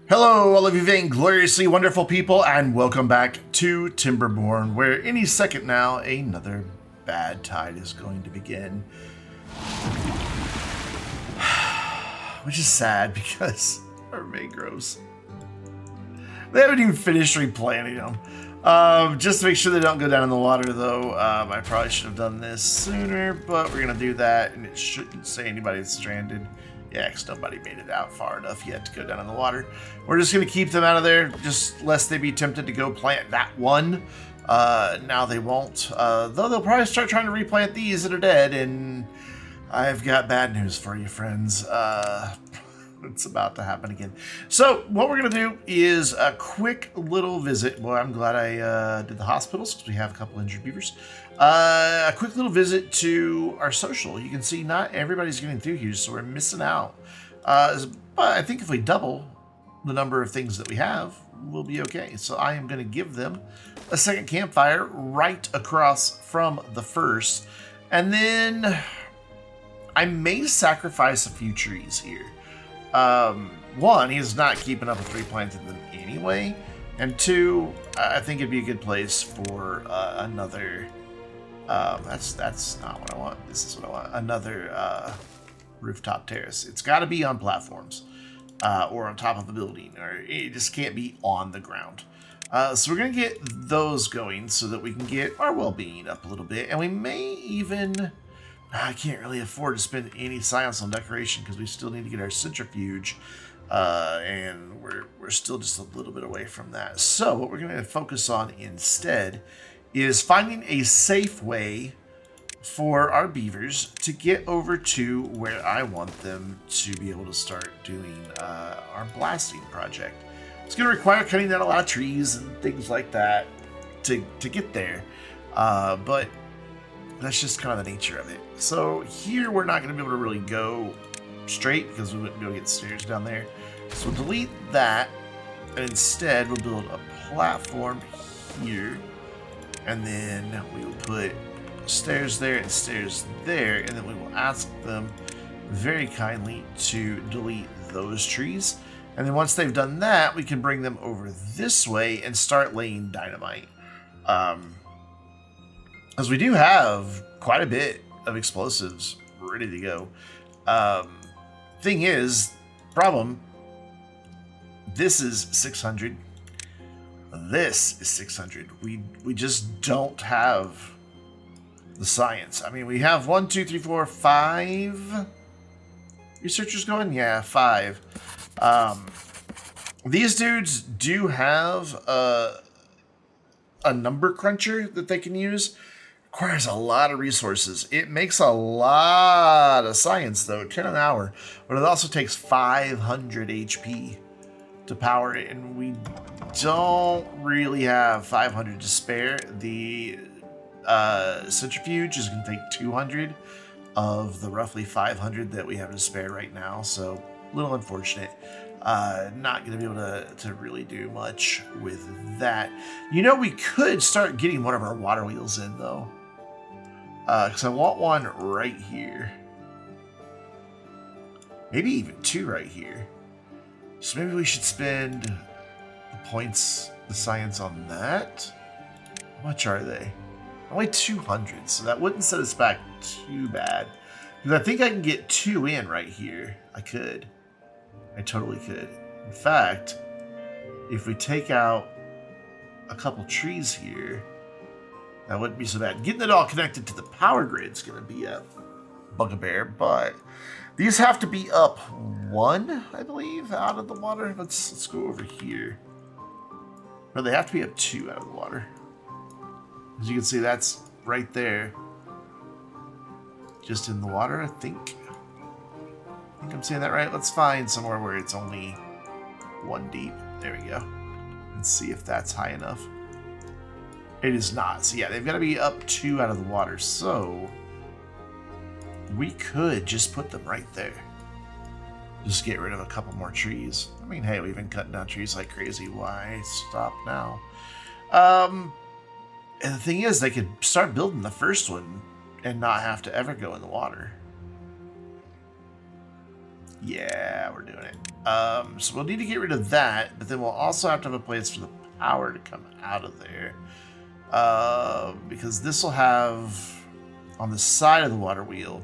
Hello, all of you vaingloriously wonderful people, and welcome back to Timberborn, where any second now, another bad tide is going to begin. Which is sad, because our mangroves, they haven't even finished replanting them. Just to make sure they don't go down in the water, though, I probably should have done this sooner, but we're going to do that, and it shouldn't say anybody's stranded. Yeah, because nobody made it out far enough yet to go down in the water. We're just going to keep them out of there, just lest they be tempted to go plant that one. Now they won't, though they'll probably start trying to replant these that are dead, and I've got bad news for you, friends. It's about to happen again. So what we're going to do is a quick little visit. Boy, I'm glad I did the hospitals because we have a couple injured beavers. A quick little visit to our social. You can see not everybody's getting through here, so we're missing out. But I think if we double the number of things that we have, we'll be okay. So I am going to give them a second campfire right across from the first. And then I may sacrifice a few trees here. One, he's not keeping up with replanting them anyway. And two, I think it'd be a good place for another... that's not what I want. This is what I want. Another rooftop terrace. It's got to be on platforms or on top of a building, or it just can't be on the ground. So we're going to get those going so that we can get our well-being up a little bit. And we may even... I can't really afford to spend any science on decoration because we still need to get our centrifuge. And we're still just a little bit away from that. So what we're going to focus on instead is finding a safe way for our beavers to get over to where I want them to be able to start doing our blasting project. It's going to require cutting down a lot of trees and things like that to get there, but that's just kind of the nature of it. So here we're not going to be able to really go straight because we wouldn't be able to get stairs down there. So we'll delete that, and instead we'll build a platform here. And then we will put stairs there and stairs there, and then we will ask them very kindly to delete those trees. And then once they've done that, we can bring them over this way and start laying dynamite. As we do have quite a bit of explosives ready to go. Thing is, problem, this is 600. This is 600. We just don't have the science. I mean, we have 1, 2, 3, 4, 5 researchers going. Yeah, 5. These dudes do have a number cruncher that they can use. Requires a lot of resources. It makes a lot of science though, 10 an hour, but it also takes 500 HP to power it, and we don't really have 500 to spare. The centrifuge is going to take 200 of the roughly 500 that we have to spare right now, so a little unfortunate. Not going to be able to really do much with that. You know, we could start getting one of our water wheels in though, because I want one right here, maybe even 2 right here. So maybe we should spend the points, the science on that. How much are they? Only 200, so that wouldn't set us back too bad. Because I think I can get 2 in right here. I could. I totally could. In fact, if we take out a couple trees here, that wouldn't be so bad. Getting it all connected to the power grid's going to be a bugbear, but these have to be up 1, I believe, out of the water. Let's go over here. No, they have to be up 2 out of the water. As you can see, that's right there. Just in the water, I think I'm saying that right. Let's find somewhere where it's only 1 deep. There we go. Let's see if that's high enough. It is not. So yeah, they've got to be up 2 out of the water. So we could just put them right there. Just get rid of a couple more trees. I mean, hey, we've been cutting down trees like crazy. Why stop now? And the thing is, they could start building the first one and not have to ever go in the water. Yeah, we're doing it. So we'll need to get rid of that, but then we'll also have to have a place for the power to come out of there. Because this will have, on the side of the water wheel,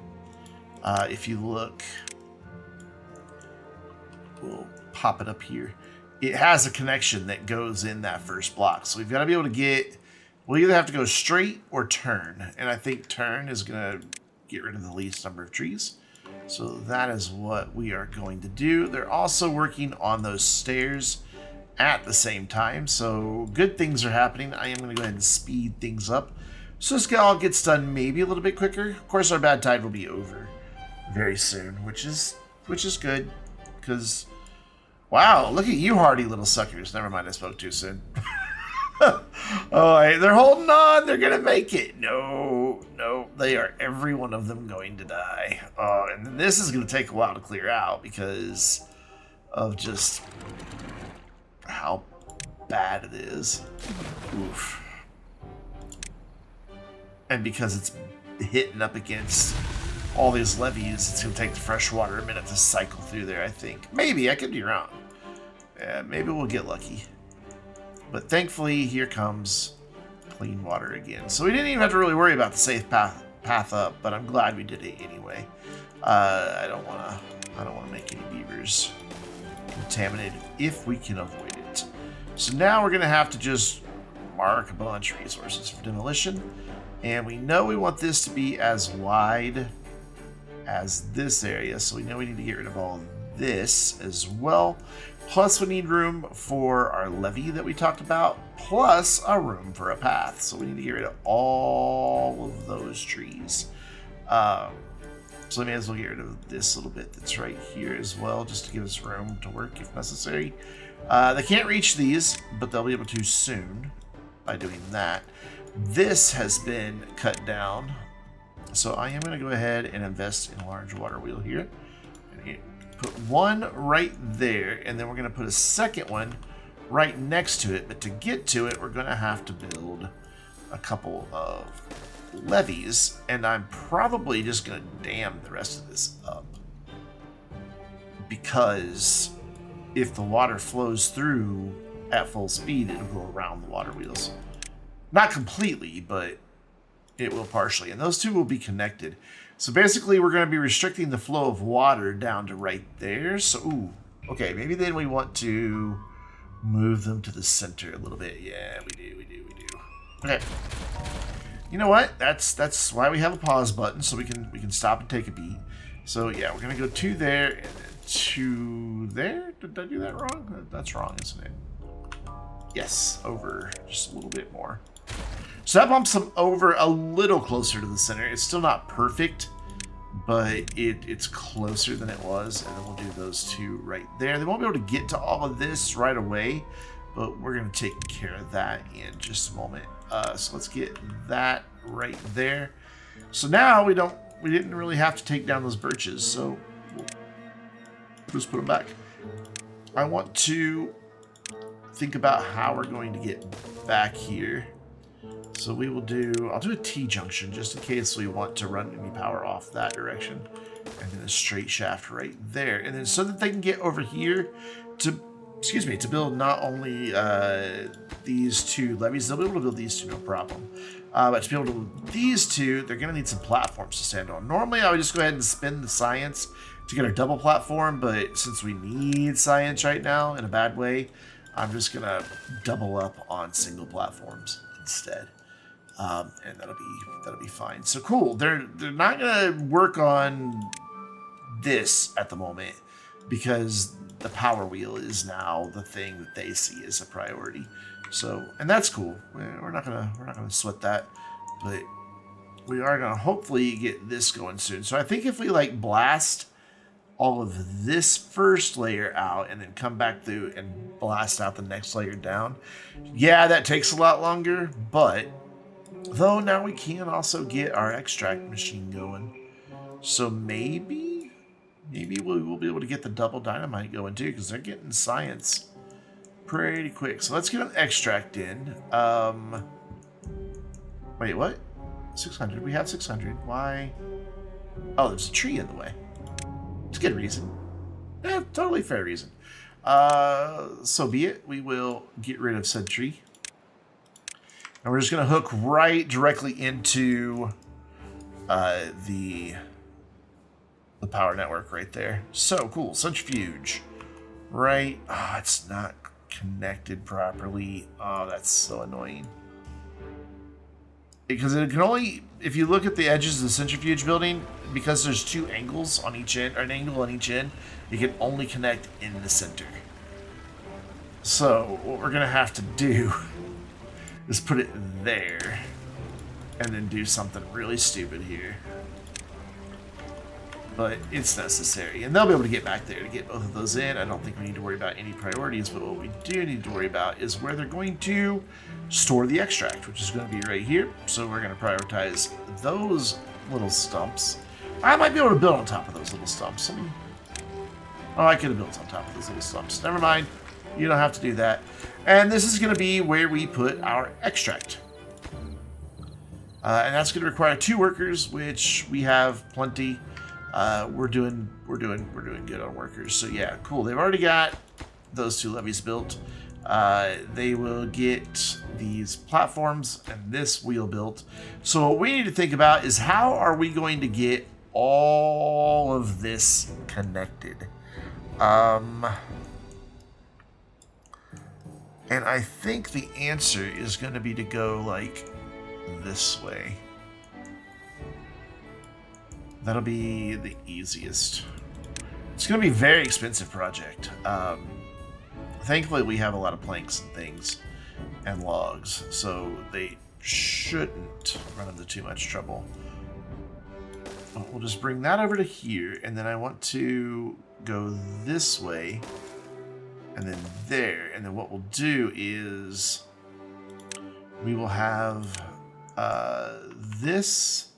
if you look, we'll pop it up here. It has a connection that goes in that first block. So we've got to be able to get, we'll either have to go straight or turn. And I think turn is going to get rid of the least number of trees. So that is what we are going to do. They're also working on those stairs at the same time. So good things are happening. I am going to go ahead and speed things up. So this all gets done maybe a little bit quicker. Of course, our Badtide will be over very soon, which is good. Because, wow, look at you hardy little suckers. Never mind, I spoke too soon. Oh, hey, they're holding on. They're going to make it. No, they are, every one of them, going to die. And this is going to take a while to clear out because of just how bad it is. Oof. And because it's hitting up against all these levees, it's going to take the freshwater a minute to cycle through there, I think. Maybe, I could be wrong. Yeah, maybe we'll get lucky. But thankfully, here comes clean water again. So we didn't even have to really worry about the safe path up, but I'm glad we did it anyway. I don't want to make any beavers contaminated if we can avoid it. So now we're going to have to just mark a bunch of resources for demolition. And we know we want this to be as wide as this area. So we know we need to get rid of all of this as well. Plus we need room for our levee that we talked about. Plus a room for a path. So we need to get rid of all of those trees. So we may as well get rid of this little bit that's right here as well, just to give us room to work if necessary. They can't reach these, but they'll be able to soon by doing that. This has been cut down. So I am going to go ahead and invest in a large water wheel here. And put one right there, and then we're going to put a second one right next to it. But to get to it, we're going to have to build a couple of levees, and I'm probably just going to dam the rest of this up. Because if the water flows through at full speed, it'll go around the water wheels. Not completely, but it will partially. And those two will be connected. So basically, we're going to be restricting the flow of water down to right there. So, ooh, okay, maybe then we want to move them to the center a little bit. Yeah, we do. Okay. You know what? That's why we have a pause button, so we can stop and take a beat. So yeah, we're going to go 2 there and then 2 there. Did I do that wrong? That's wrong, isn't it? Yes, over just a little bit more. So that bumps them over a little closer to the center. It's still not perfect, but it's closer than it was. And then we'll do those 2 right there. They won't be able to get to all of this right away, but we're going to take care of that in just a moment. So let's get that right there. So now we didn't really have to take down those birches, so we'll just put them back. I want to think about how we're going to get back here. So we will I'll do a T-junction just in case we want to run any power off that direction. And then a straight shaft right there. And then so that they can get over here to build not only these 2 levees, they'll be able to build these 2, no problem. But to be able to build these 2, they're going to need some platforms to stand on. Normally, I would just go ahead and spin the science to get a double platform, but since we need science right now in a bad way, I'm just going to double up on single platforms instead. And that'll be fine. So cool. They're not going to work on this at the moment because the power wheel is now the thing that they see as a priority. So, and that's cool. We're not gonna sweat that, but we are gonna hopefully get this going soon. So I think if we like blast all of this first layer out and then come back through and blast out the next layer down, yeah, that takes a lot longer. But though now we can also get our extract machine going, so maybe we will be able to get the double dynamite going too, because they're getting science pretty quick. So let's get an extract in. Wait, what? 600. We have 600. Why? Oh, there's a tree in the way. It's a good reason. Yeah, totally fair reason. So be it. We will get rid of Sentry. And we're just going to hook right directly into the power network right there. So cool. Centrifuge. Right. Oh, it's not connected properly. Oh, that's so annoying. Because it can only, if you look at the edges of the centrifuge building, because there's two angles on each end, or an angle on each end, it can only connect in the center. So what we're going to have to do is put it there and then do something really stupid here. But it's necessary. And they'll be able to get back there to get both of those in. I don't think we need to worry about any priorities, but what we do need to worry about is where they're going to store the extract, which is going to be right here. So we're going to prioritize those little stumps. I might be able to build on top of those little stumps. Oh, I could have built on top of those little stumps. Never mind. You don't have to do that. And this is going to be where we put our extract. And that's going to require 2 workers, which we have plenty. We're doing good on workers. So yeah, cool. They've already got those 2 levees built. They will get these platforms and this wheel built. So what we need to think about is how are we going to get all of this connected? And I think the answer is going to be to go like this way. That'll be the easiest. It's going to be a very expensive project. Thankfully, we have a lot of planks and things and logs, so they shouldn't run into too much trouble. We'll just bring that over to here, and then I want to go this way, and then there. And then what we'll do is we will have this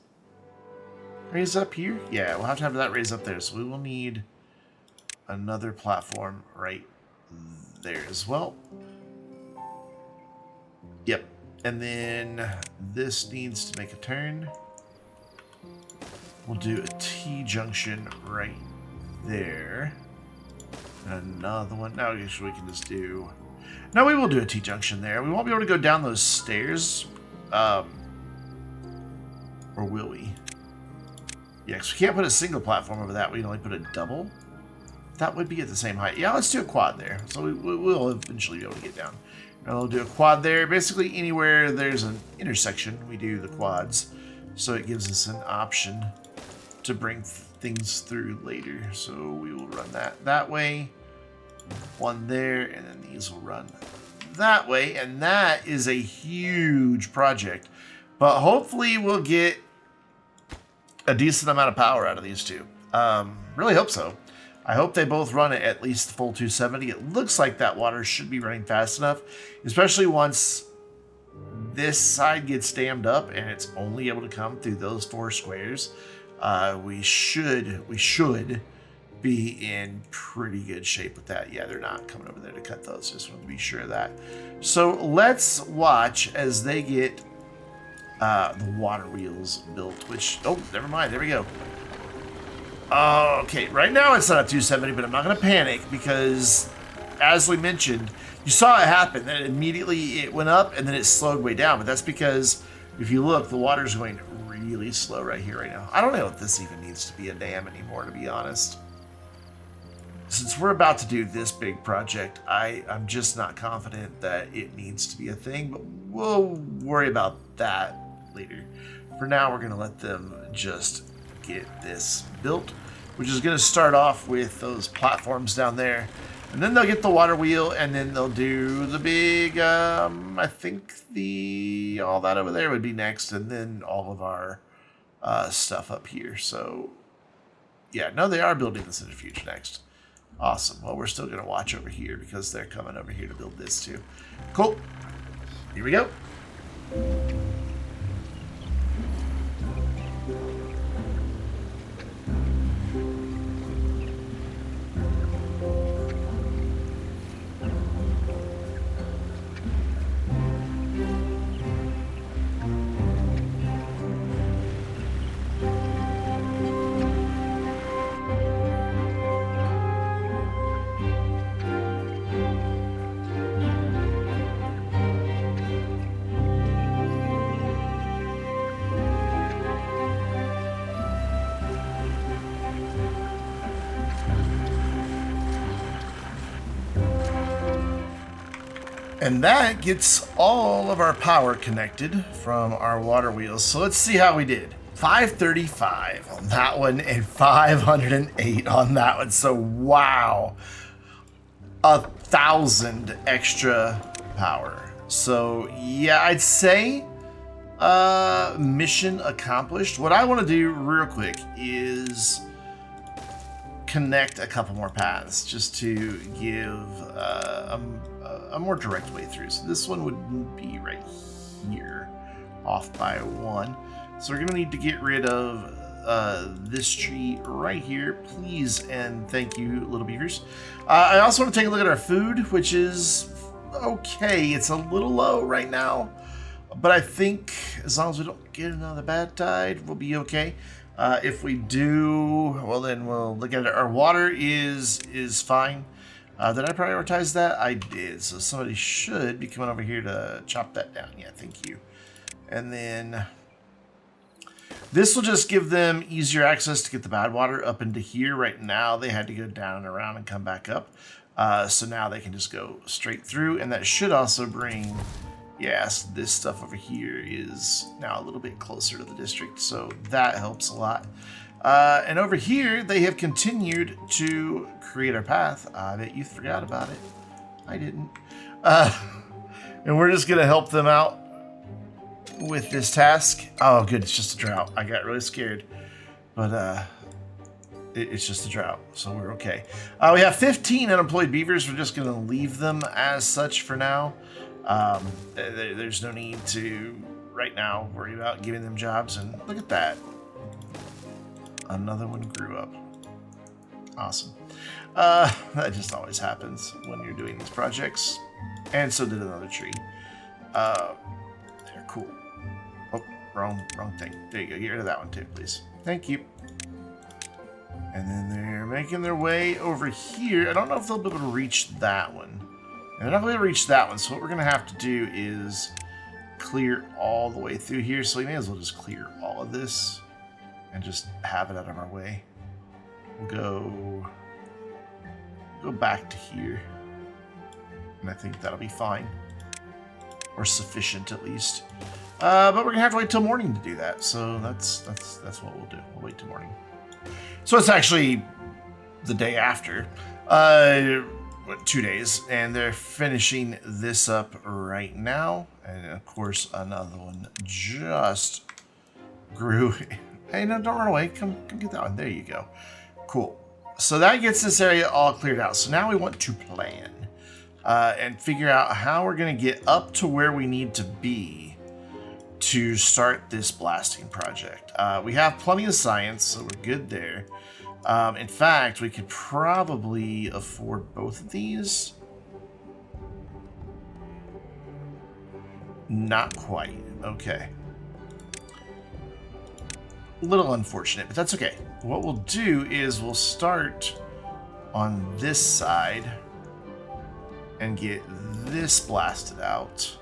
raise up here. Yeah, we'll have to have that raise up there. So we will need another platform right there as well. Yep. And then this needs to make a turn. We'll do a T-junction right there. Another one. Now I guess we can just do... No, we will do a T-junction there. We won't be able to go down those stairs. Or will we? Yeah, because we can't put a single platform over that. We can only put a double. That would be at the same height. Yeah, let's do a quad there. So we'll eventually be able to get down. And we'll do a quad there. Basically, anywhere there's an intersection, we do the quads. So it gives us an option to bring things through later. So we will run that way. One there, and then these will run that way. And that is a huge project. But hopefully we'll get a decent amount of power out of these two. Really hope so. I hope they both run at least the full 270. It looks like that water should be running fast enough, especially once this side gets dammed up and it's only able to come through those 4 squares. We should be in pretty good shape with that. Yeah, they're not coming over there to cut those. Just want to be sure of that. So let's watch as they get the water wheels built, which, oh, never mind. There we go. Okay, right now it's not at 270, but I'm not going to panic because, as we mentioned, you saw it happen. Then immediately it went up and then it slowed way down. But that's because if you look, the water's going really slow right here, right now. I don't know if this even needs to be a dam anymore, to be honest. Since we're about to do this big project, I'm just not confident that it needs to be a thing, but we'll worry about that later. For now, we're going to let them just get this built, which is going to start off with those platforms down there, and then they'll get the water wheel, and then they'll do the big I think all that over there would be next, and then all of our stuff up here. So yeah, no, they are building the centrifuge next. Awesome. Well, we're still going to watch over here because they're coming over here to build this too. Cool. Here we go. And that gets all of our power connected from our water wheels. So let's see how we did. 535 on that one and 508 on that one. So wow, 1,000 extra power. So yeah, I'd say mission accomplished. What I want to do real quick is connect a couple more paths just to give a more direct way through. So this one would be right here, off by 1. So we're gonna need to get rid of this tree right here, please, and thank you, little beavers. I also want to take a look at our food, which is okay. It's a little low right now, but I think as long as we don't get another Badtide, we'll be okay. If we do, well, then we'll look at it. Our water is fine. Did I prioritize that? I did. So somebody should be coming over here to chop that down. Yeah, thank you. And then this will just give them easier access to get the bad water up into here. Right now, they had to go down and around and come back up. So now they can just go straight through. And that should also bring, yes, this stuff over here is now a little bit closer to the district. So that helps a lot. And over here, they have continued to create our path. I bet you forgot about it. I didn't. And we're just going to help them out with this task. Oh, good. It's just a drought. I got really scared. But it's just a drought, so we're okay. We have 15 unemployed beavers. We're just going to leave them as such for now. There's no need to, right now, worry about giving them jobs. And look at that. Another one grew up. Awesome. That just always happens when you're doing these projects. And so did another tree. They're cool. Oh, wrong thing. There you go. Get rid of that one too, please. Thank you. And then they're making their way over here. I don't know if they'll be able to reach that one. And they're not going to reach that one. So what we're going to have to do is clear all the way through here. So we may as well just clear all of this and just have it out of our way. We'll go back to here. And I think that'll be fine. Or sufficient, at least. But we're going to have to wait till morning to do that. So that's what we'll do. We'll wait till morning. So it's actually the day after. 2 days. And they're finishing this up right now. And, of course, another one just grew. Hey, no, don't run away. Come get that one. There you go. Cool. So that gets this area all cleared out. So now we want to plan and figure out how we're going to get up to where we need to be to start this blasting project. We have plenty of science, so we're good there. In fact, we could probably afford both of these. Not quite. Okay. A little unfortunate, but that's okay. What we'll do is we'll start on this side and get this blasted out.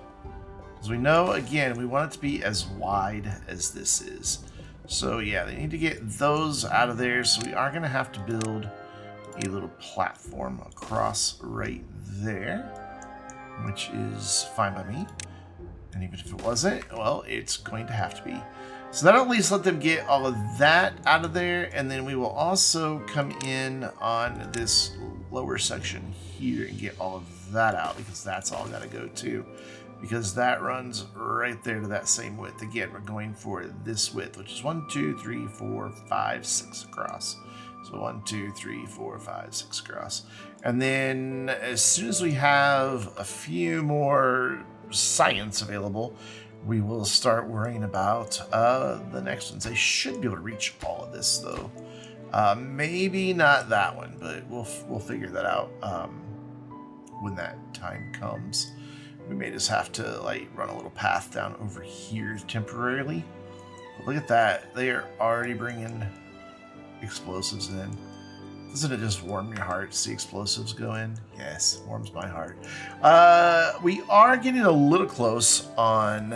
Because we know, again, we want it to be as wide as this is. So yeah, they need to get those out of there. So we are going to have to build a little platform across right there, which is fine by me. And even if it wasn't, well, it's going to have to be. So that'll at least let them get all of that out of there. And then we will also come in on this lower section here and get all of that out, because that's all got to go too. Because that runs right there to that same width. Again, we're going for this width, which is 1, 2, 3, 4, 5, 6 across. So 1, 2, 3, 4, 5, 6 across. And then as soon as we have a few more science available, we will start worrying about the next ones. They should be able to reach all of this, though. Maybe not that one, but we'll figure that out when that time comes. We may just have to like run a little path down over here temporarily. But look at that. They are already bringing explosives in. Doesn't it just warm your heart to see explosives go in? Yes, warms my heart. We are getting a little close on...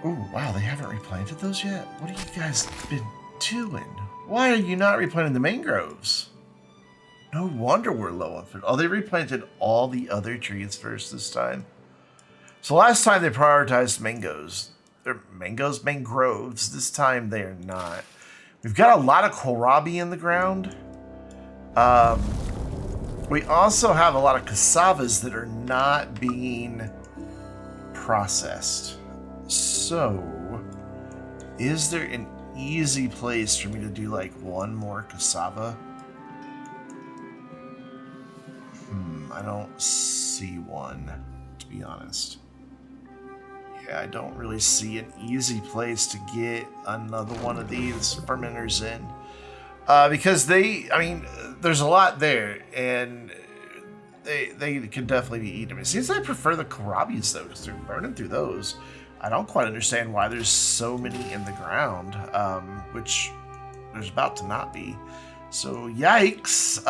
Oh, wow, they haven't replanted those yet? What have you guys been doing? Why are you not replanting the mangroves? No No wonder we're low on food. Oh, they replanted all the other trees first this time. So last time they prioritized mangoes. They're mangroves. This time they are not. We've got a lot of kohlrabi in the ground. We also have a lot of cassavas that are not being processed. So, is there an easy place for me to do like one more cassava? I don't see one, to be honest. Yeah, I don't really see an easy place to get another one of these fermenters in. Because there's a lot there, and they could definitely be eaten. It seems I prefer the kohlrabis, though, because they're burning through those. I don't quite understand why there's so many in the ground, which there's about to not be. So, yikes.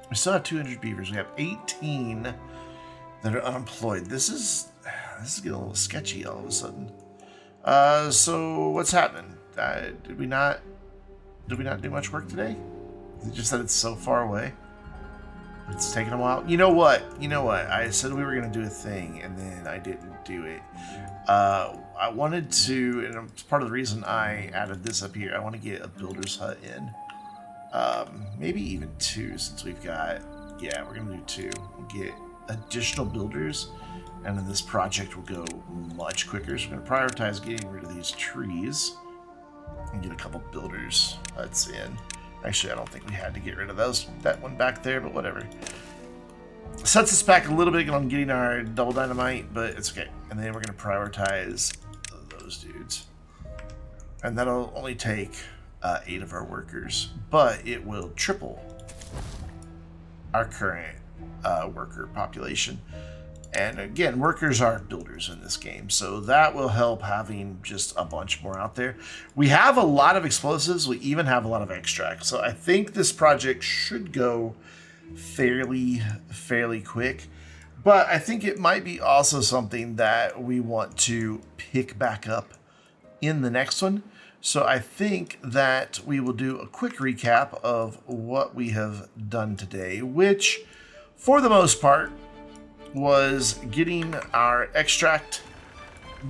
We still have 200 beavers. We have 18 that are unemployed. This is getting a little sketchy all of a sudden. So what's happening? Did we not do much work today? Is it just that it's so far away? It's taking a while. You know what? I said we were going to do a thing, and then I didn't do it. I wanted to, and it's part of the reason I added this up here. I want to get a builder's hut in. Maybe even 2, since we've got... Yeah, we're going to do 2. We'll get additional builders, and then this project will go much quicker. So we're going to prioritize getting rid of these trees and get a couple builders huts in. Actually, I don't think we had to get rid of that one back there, but whatever. Sets us back a little bit on getting our double dynamite, but it's okay. And then we're going to prioritize those dudes. And that'll only take 8 of our workers, but it will triple our current worker population. And again, workers aren't builders in this game, so that will help having just a bunch more out there. We have a lot of explosives. We even have a lot of extract. So I think this project should go fairly quick. But I think it might be also something that we want to pick back up in the next one. So I think that we will do a quick recap of what we have done today, which for the most part was getting our extract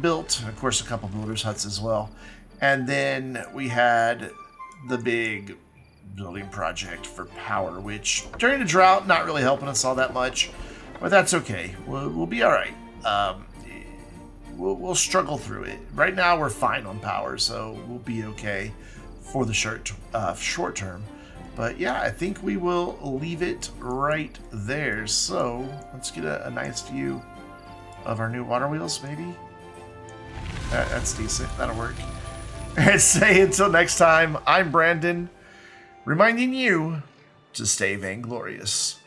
built, and of course a couple builders huts as well. And then we had the big building project for power, which during the drought not really helping us all that much, but that's okay. We'll be all right. We'll struggle through it. Right now we're fine on power, so we'll be okay for the short term. But yeah, I think we will leave it right there. So let's get a nice view of our new water wheels, maybe. That's decent. That'll work. And say until next time, I'm Brandon, reminding you to stay vainglorious.